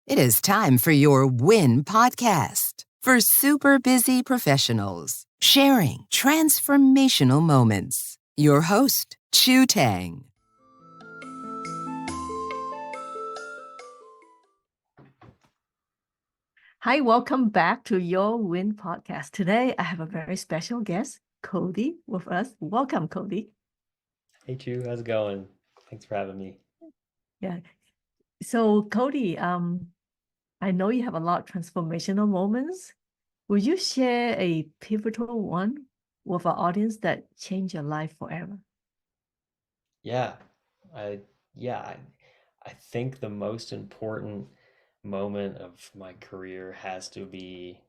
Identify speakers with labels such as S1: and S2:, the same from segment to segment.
S1: It is time for your Win podcast for super busy professionals sharing transformational moments. Your host, Chu Tang.
S2: Hi, welcome back to Your Win podcast. Today, I have a very special guest, Cody, with us. Welcome, Cody.
S3: Hey, Chu, how's it going? Thanks for having me.
S2: Yeah. So, Cody, I know you have a lot of transformational moments. Will you share a pivotal one with our audience that changed your life forever?
S3: Yeah, I I think the most important moment of my career has to be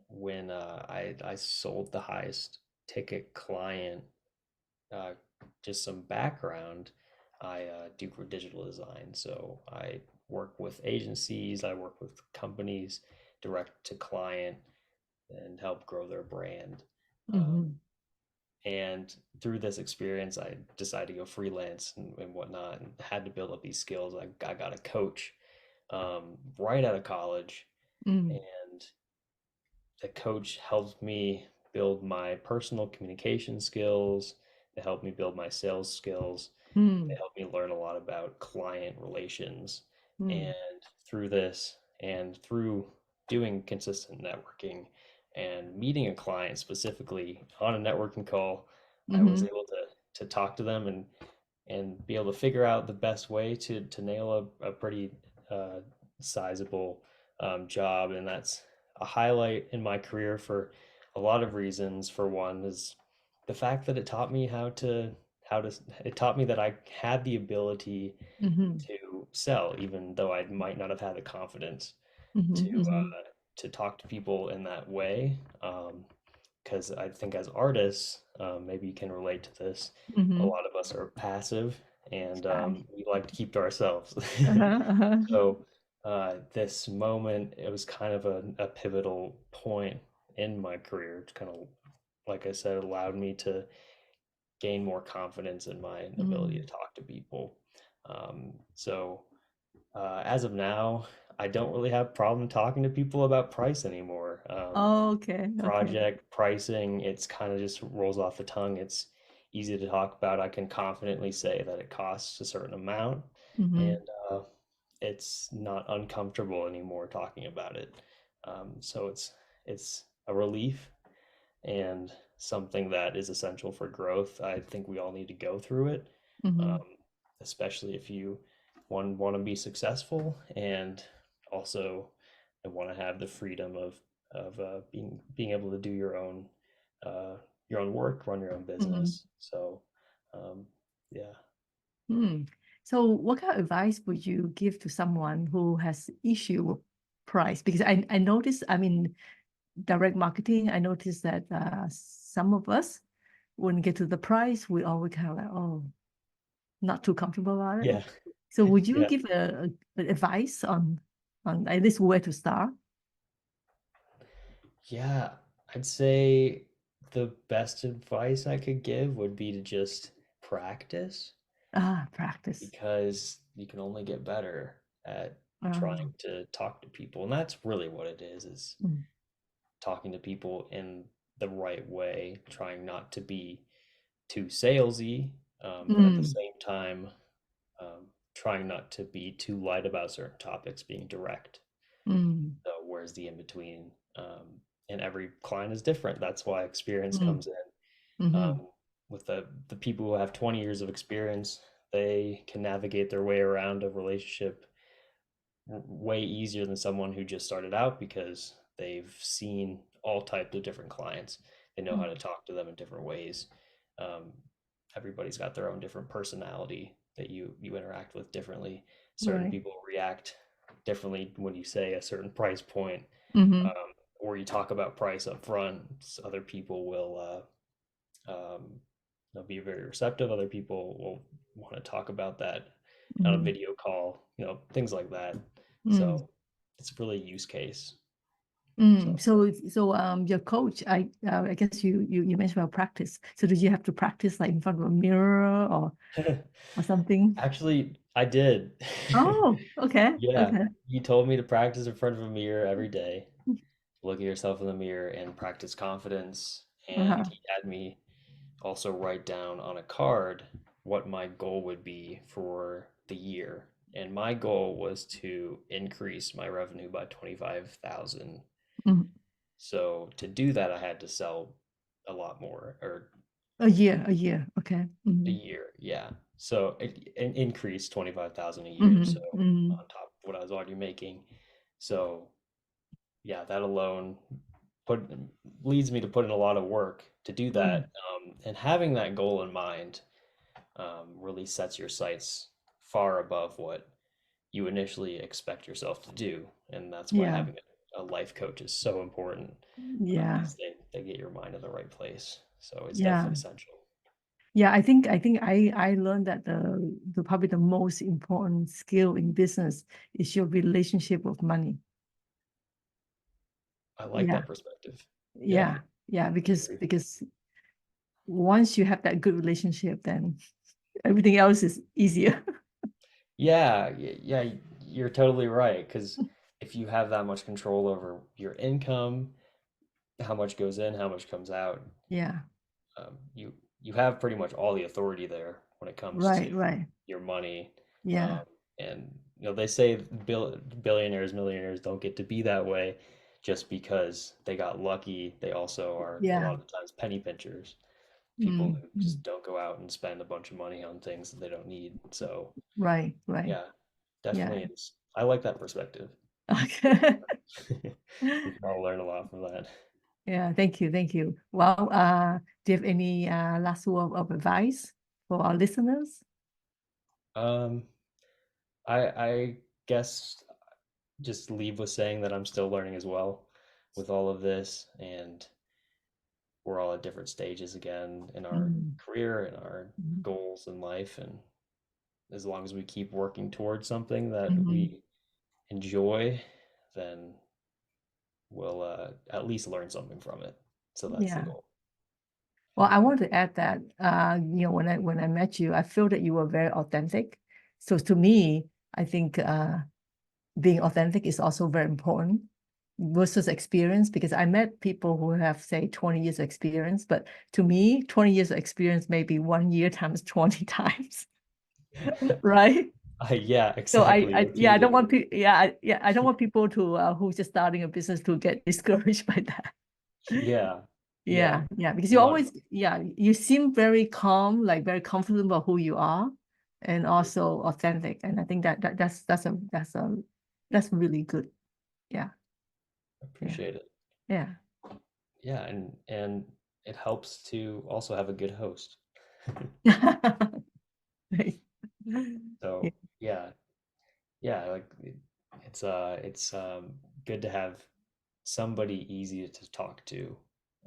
S3: when I sold the highest ticket client. Uh, just some background. I do for digital design, so I work with agencies, I work with companies direct to client and help grow their brand. Um,
S2: Mm-hmm.
S3: And through this experience, I decided to go freelance and whatnot, and had to build up these skills. I got a coach right out of college,
S2: Mm,
S3: and the coach helped me build my personal communication skills. It helped me build my sales skills. It
S2: mm,
S3: helped me learn a lot about client relations.
S2: mm,
S3: And through this, and through doing consistent networking and meeting a client specifically on a networking call, I was
S2: mm-hmm.
S3: able to talk to them and be able to figure out the best way to nail a pretty uh, sizable job. And that's a highlight in my career for a lot of reasons. For one is the fact that it taught me how to it taught me that I had the ability
S2: Mm-hmm.
S3: to sell, even though I might not have had the confidence to
S2: Mm-hmm. Mm-hmm.
S3: talk to people in that way. Because I think as artists, maybe you can relate to this. A
S2: Mm-hmm.
S3: lot of us are passive, and
S2: Right.
S3: we like to keep to ourselves.
S2: Uh-huh, uh-huh.
S3: So this moment, it was kind of a pivotal point in my career. It's kind of, like I said, allowed me to gain more confidence in my ability to
S2: Mm.
S3: talk to people. So as of now, I don't really have problem talking to people about price anymore.
S2: Okay, okay.
S3: Project pricing, it's kind of just rolls off the tongue. It's easy to talk about. I can confidently say that it costs a certain amount,
S2: Mm-hmm.
S3: and it's not uncomfortable anymore talking about it. So it's a relief and something that is essential for growth. I think we all need to go through it,
S2: Mm-hmm.
S3: um, especially if you want to be successful, and also want to have the freedom of being able to do your own work, run your own
S2: Mm-hmm.
S3: business. So um, yeah.
S2: Hmm. So what kind of advice would you give to someone who has issue with price? Because I noticed, I mean, direct marketing, I noticed that some of us, when we get to the price, we always kind of like, oh, not too comfortable about it.
S3: Yeah.
S2: So would you
S3: Yeah.
S2: give a advice on at least where to start?
S3: Yeah, I'd say the best advice I could give would be to just practice,
S2: Practice.
S3: because you can only get better at trying
S2: Um,
S3: to talk to people. And that's really what it is
S2: mm,
S3: talking to people in the right way, trying not to be too salesy, but at the
S2: mm,
S3: same time, trying not to be too light about certain topics, being direct.
S2: mm,
S3: So where's the in between? And every client is different. That's why experience
S2: mm,
S3: comes in.
S2: mm-hmm,
S3: With the people who have 20 years of experience, they can navigate their way around a relationship way easier than someone who just started out, because they've seen all types of different clients. They know how to talk to them in different ways. Um, Everybody's got their own different personality that you interact with differently. Certain
S2: right.
S3: people react differently when you say a certain price point,
S2: Mm-hmm,
S3: or you talk about price up front. Other people will they'll be very receptive. Other people will want to talk about that on a
S2: mm-hmm,
S3: video call, things like that.
S2: mm.
S3: So it's really use case.
S2: Mm,
S3: So
S2: so your coach, I guess you mentioned about practice. So did you have to practice like in front of a mirror or something?
S3: actually, I did.
S2: Oh, okay.
S3: Yeah,
S2: Okay.
S3: he told me to practice in front of a mirror every day, look at yourself in the mirror and practice confidence. And
S2: Uh-huh.
S3: he had me also write down on a card what my goal would be for the year. And my goal was to increase my revenue by 25,000.
S2: Mhm.
S3: So to do that, I had to sell a lot more, or
S2: A year. Okay.
S3: a
S2: Mm-hmm.
S3: year. Yeah. So an increase 25,000 a year. So
S2: Mm-hmm. Mm-hmm.
S3: on top of what I was already making. So yeah, that alone put leads me to put in a lot of work to do
S2: Mm.
S3: that. And having that goal in mind really sets your sights far above what you initially expect yourself to do. And that's why
S2: Yeah.
S3: having a life coach is so important,
S2: Yeah.
S3: because they get your mind in the right place. So it's
S2: Yeah.
S3: definitely essential.
S2: Yeah. I think I learned that the probably the most important skill in business is your relationship with money.
S3: I like
S2: Yeah.
S3: that perspective. Yeah,
S2: Yeah. Yeah.
S3: I
S2: Because
S3: agree.
S2: because once you have that good relationship, then everything else is easier.
S3: Yeah, yeah, you're totally right. Because if you have that much control over your income, how much goes in, how much comes out,
S2: Yeah.
S3: you have pretty much all the authority there when it comes to
S2: Right. Right.
S3: your money.
S2: Yeah.
S3: And they say billionaires, millionaires don't get to be that way just because they got lucky. They also are a
S2: Yeah.
S3: lot of the times penny pinchers, people
S2: Mm,
S3: who
S2: mm.
S3: just don't go out and spend a bunch of money on things that they don't need. So
S2: Right. Right.
S3: yeah,
S2: Yeah.
S3: definitely it's I like that perspective.
S2: Okay.
S3: We can all learn a lot from that.
S2: Yeah. Thank you. Thank you. Well, do you have any last word of advice for our listeners?
S3: Um, I guess just leave with saying that I'm still learning as well with all of this, and we're all at different stages again in our
S2: Mm,
S3: career and our
S2: mm,
S3: goals in life. And as long as we keep working towards something that
S2: mhm.
S3: we enjoy, then we'll at least learn something from it. So that's the
S2: Yeah.
S3: goal.
S2: Well, I want to add that when I met you, I feel that you were very authentic. So to me, I think being authentic is also very important versus experience, because I met people who have, say, 20 years of experience, but to me, 20 years of experience may be 1 year times 20 times, right?
S3: Yeah,
S2: So
S3: exactly.
S2: I don't want
S3: Repeatedly.
S2: I don't want people to who's just starting a business to get discouraged by that.
S3: Yeah, yeah.
S2: Yeah, because
S3: You
S2: you
S3: want
S2: always, you seem very calm, like very confident about who you are, and also authentic. And I think that's really good. Yeah, yeah,
S3: appreciate it.
S2: yeah.
S3: Yeah, and it helps to also have a good host.
S2: Right. Yeah.
S3: So yeah, yeah, like it's good to have somebody easy to talk to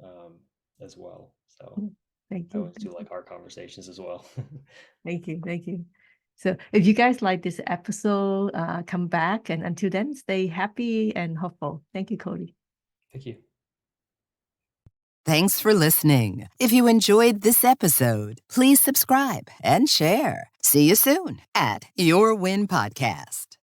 S3: um as well. So
S2: Thank
S3: I
S2: you.
S3: always do like our conversations as well.
S2: Thank you. Thank you. So if you guys like this episode, come back, and until then, stay happy and hopeful. Thank you, Cody.
S3: Thank you.
S1: Thanks for listening. If you enjoyed this episode, please subscribe and share. See you soon at Your Win Podcast.